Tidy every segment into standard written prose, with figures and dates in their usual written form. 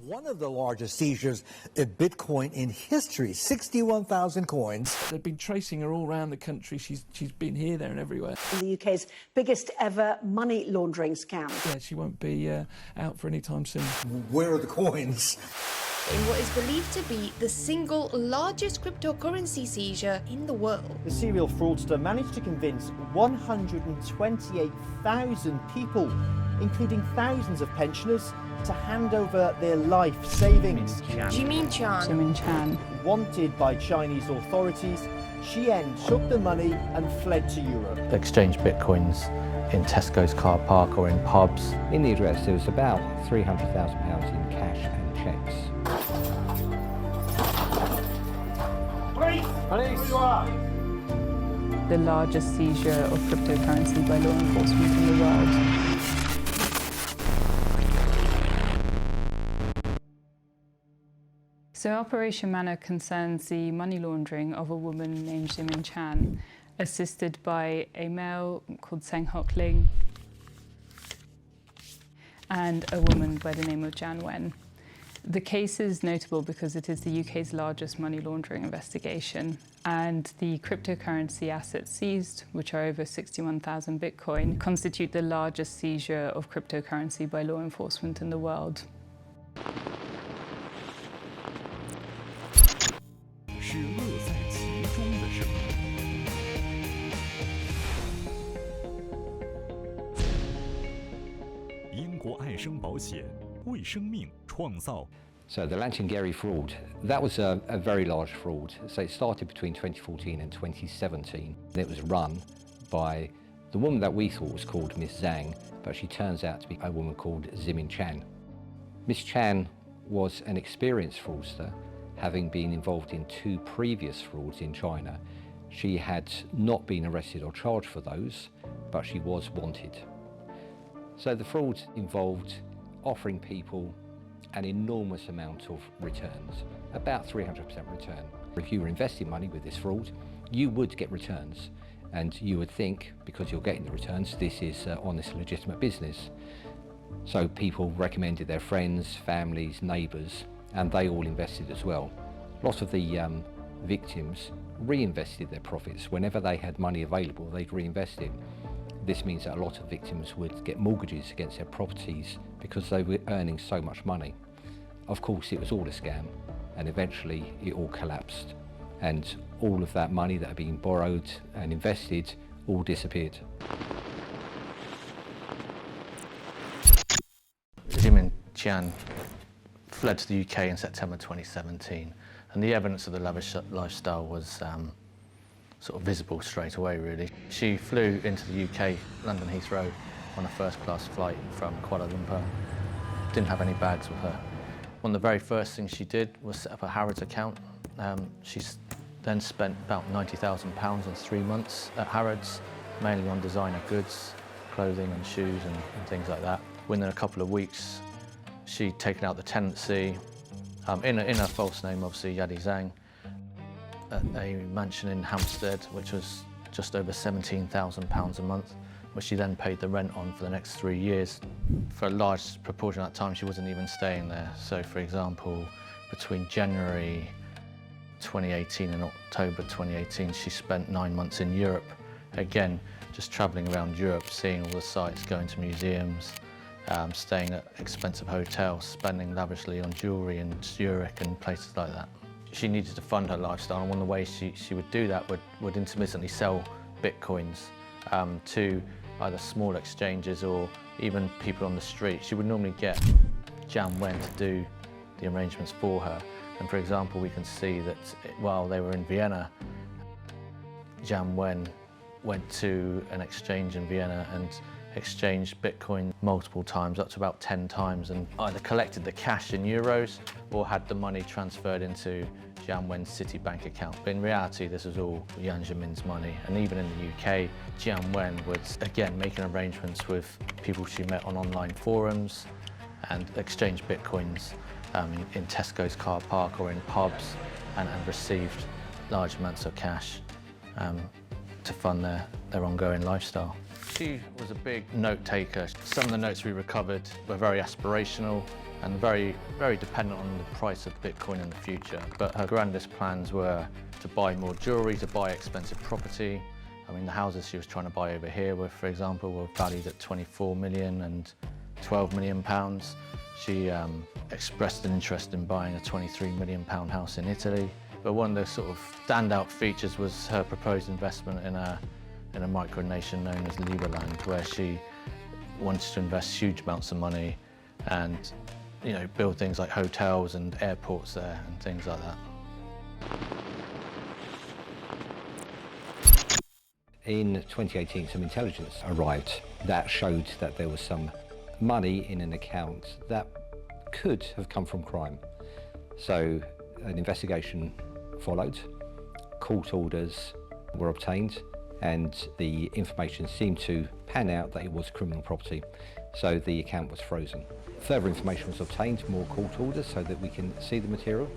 One of the largest seizures of Bitcoin in history, 61,000 coins. They've been tracing her all around the country. She's been here, there and everywhere. The UK's biggest ever money laundering scam. Yeah, she won't be out for any time soon. Where are the coins? In what is believed to be the single largest cryptocurrency seizure in the world. The serial fraudster managed to convince 128,000 people, including thousands of pensioners, to hand over their life savings. Jimin Chan. Wanted by Chinese authorities, Xian took the money and fled to Europe. Exchange bitcoins in Tesco's car park or in pubs. In the address there was about £300,000 in cash and cheques. The largest seizure of cryptocurrency by law enforcement in the world. So Operation Manna concerns the money laundering of a woman named Jimin Chan, assisted by a male called Seng Hock Ling and a woman by the name of Jan Wen. The case is notable because it is the UK's largest money laundering investigation, and the cryptocurrency assets seized, which are over 61,000 Bitcoin, constitute the largest seizure of cryptocurrency by law enforcement in the world. So the Lantangeri fraud, that was a very large fraud. So it started between 2014 and 2017. And it was run by the woman that we thought was called Miss Zhang, but she turns out to be a woman called Jimin Chan. Miss Chan was an experienced fraudster, having been involved in 2 previous frauds in China. She had not been arrested or charged for those, but she was wanted. So the fraud involved offering people an enormous amount of returns, about 300% return. If you were investing money with this fraud, you would get returns, and you would think, because you're getting the returns, this is honest, legitimate business. So people recommended their friends, families, neighbours, and they all invested as well. Lots of the victims reinvested their profits. Whenever they had money available, they'd reinvest it. This means that a lot of victims would get mortgages against their properties because they were earning so much money. Of course, it was all a scam, and eventually it all collapsed, and all of that money that had been borrowed and invested all disappeared. Jimin Chan fled to the UK in September 2017, and the evidence of the lavish lifestyle was sort of visible straight away, really. She flew into the UK, London Heathrow, on a first-class flight from Kuala Lumpur. Didn't have any bags with her. One of the very first things she did was set up a Harrods account. She then spent about £90,000 on 3 months at Harrods, mainly on designer goods, clothing and shoes and things like that. Within a couple of weeks, she'd taken out the tenancy, in her false name, obviously, Yadi Zhang, at a mansion in Hampstead, which was just over £17,000 a month, which she then paid the rent on for the next 3 years. For a large proportion of that time, she wasn't even staying there. So, for example, between January 2018 and October 2018, she spent 9 months in Europe. Again, just travelling around Europe, seeing all the sights, going to museums, staying at expensive hotels, spending lavishly on jewellery in Zurich and places like that. She needed to fund her lifestyle, and one of the ways she would do that would intermittently sell bitcoins to either small exchanges or even people on the street. She would normally get Jan Wen to do the arrangements for her. And for example, we can see that while they were in Vienna, Jan Wen went to an exchange in Vienna and exchanged Bitcoin multiple times, up to about 10 times, and either collected the cash in euros or had the money transferred into Jan Wen's Citibank account. But in reality, this was all Yang Jimin's money. And even in the UK, Jan Wen was, again, making arrangements with people she met on online forums and exchanged Bitcoins in Tesco's car park or in pubs, and received large amounts of cash to fund their ongoing lifestyle. She was a big note taker. Some of the notes we recovered were very aspirational. and very, very dependent on the price of Bitcoin in the future. But her grandest plans were to buy more jewellery, to buy expensive property. I mean, the houses she was trying to buy over here were, for example, were valued at 24 million and 12 million pounds. She expressed an interest in buying a 23 million pound house in Italy. But one of the sort of standout features was her proposed investment in a micronation known as Liberland, where she wanted to invest huge amounts of money and, you know, build things like hotels and airports there and things like that. In 2018, some intelligence arrived that showed that there was some money in an account that could have come from crime. So an investigation followed, court orders were obtained, and the information seemed to pan out that it was criminal property. So the account was frozen. Further information was obtained, more court orders so that we can see the material.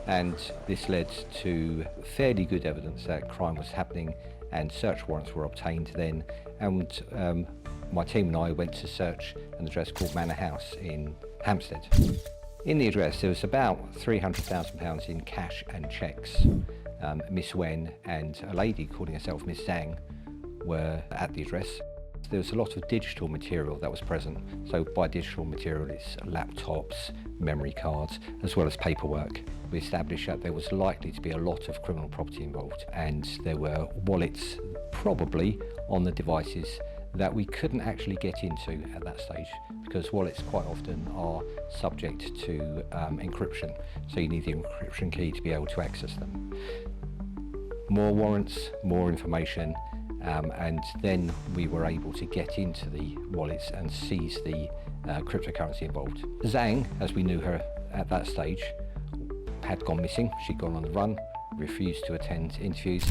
And this led to fairly good evidence that crime was happening, and search warrants were obtained then. And my team and I went to search an address called Manor House in Hampstead. In the address there was about £300,000 in cash and cheques. Miss Wen and a lady calling herself Miss Zhang were at the address. There was a lot of digital material that was present. So by digital material, it's laptops, memory cards, as well as paperwork. We established that there was likely to be a lot of criminal property involved, and there were wallets probably on the devices that we couldn't actually get into at that stage, because wallets quite often are subject to encryption. So you need the encryption key to be able to access them. More warrants, more information, and then we were able to get into the wallets and seize the cryptocurrency involved. Zhang, as we knew her at that stage, had gone missing. She'd gone on the run, refused to attend interviews.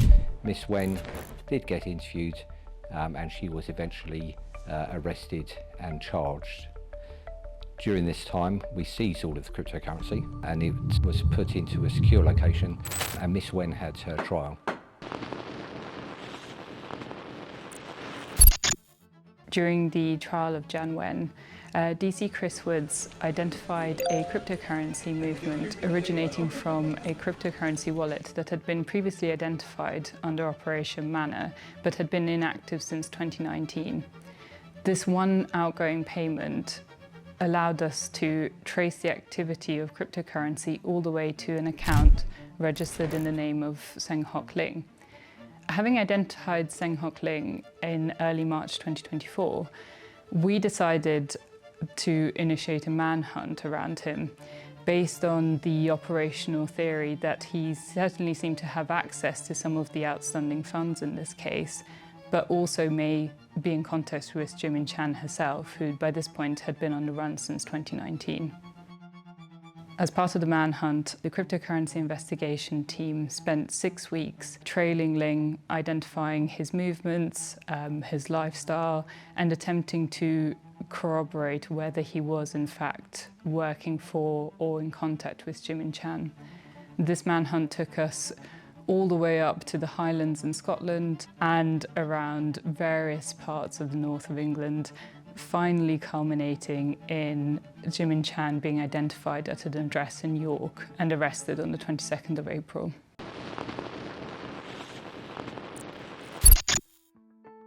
Miss Wen did get interviewed, and she was eventually arrested and charged. During this time, we seized all of the cryptocurrency, and it was put into a secure location, and Miss Wen had her trial. During the trial of Jan Wen, DC Chris Woods identified a cryptocurrency movement originating from a cryptocurrency wallet that had been previously identified under Operation Manor, but had been inactive since 2019. This one outgoing payment allowed us to trace the activity of cryptocurrency all the way to an account registered in the name of Seng Hock Ling. Having identified Seng Hock Ling in early March 2024, we decided to initiate a manhunt around him based on the operational theory that he certainly seemed to have access to some of the outstanding funds in this case, but also may be in contact with Jimin Chan herself, who by this point had been on the run since 2019. As part of the manhunt, the cryptocurrency investigation team spent 6 weeks trailing Ling, identifying his movements, his lifestyle, and attempting to corroborate whether he was in fact working for or in contact with Jimin Chan. This manhunt took us all the way up to the Highlands in Scotland and around various parts of the north of England, finally culminating in Jimin Chan being identified at an address in York and arrested on the 22nd of April.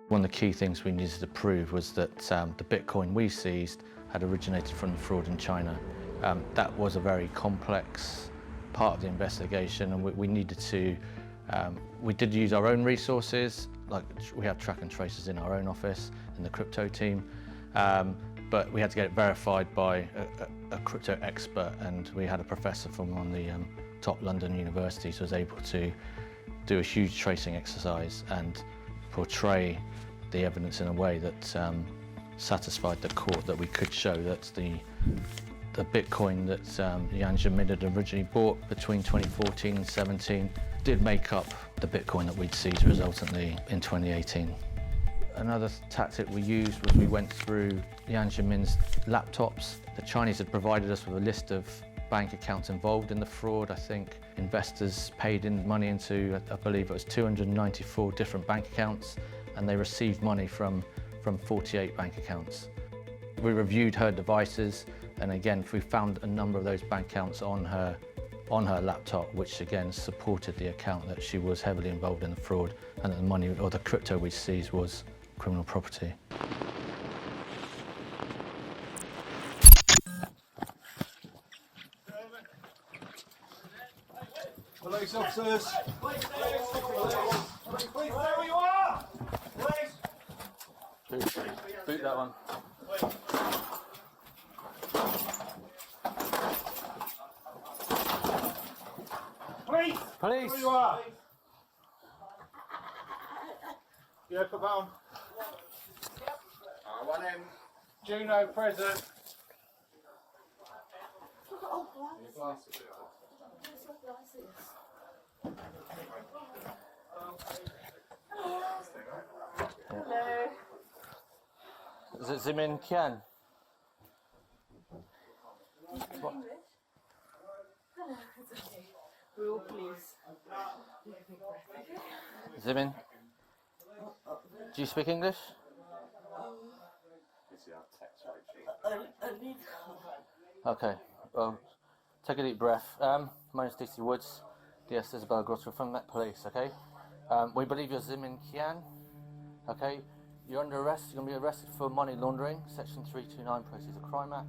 One of the key things we needed to prove was that the Bitcoin we seized had originated from the fraud in China. That was a very complex part of the investigation, and we needed to, we did use our own resources, like we have track and traces in our own office in the crypto team, but we had to get it verified by a crypto expert, and we had a professor from one of the top London universities who was able to do a huge tracing exercise and portray the evidence in a way that satisfied the court that we could show that the Bitcoin that Jian Zemin had originally bought between 2014 and 17 did make up the Bitcoin that we'd seized resultantly in 2018. Another tactic we used was we went through Jian Zemin's laptops. The Chinese had provided us with a list of bank accounts involved in the fraud. I think investors paid in money into, I believe it was 294 different bank accounts, and they received money from 48 bank accounts. We reviewed her devices And again, we found a number of those bank accounts on her laptop, which again supported the account that she was heavily involved in the fraud and that the money or the crypto we seized was criminal property. Police officers! Please stay where you are! Please! Boot that one. Police! Police! Where you are! Yeah, put that on. One in. Juno present. Is it Zimin Kian? Rule, please. Zimin? Do you speak English? I need Okay, well, take a deep breath. My name's Stacey Woods, DS Isabel Grotto from Met Police, okay? We believe you're Zimin Kian, okay? You're under arrest, you're going to be arrested for money laundering, Section 329 Proceeds of Crime Act.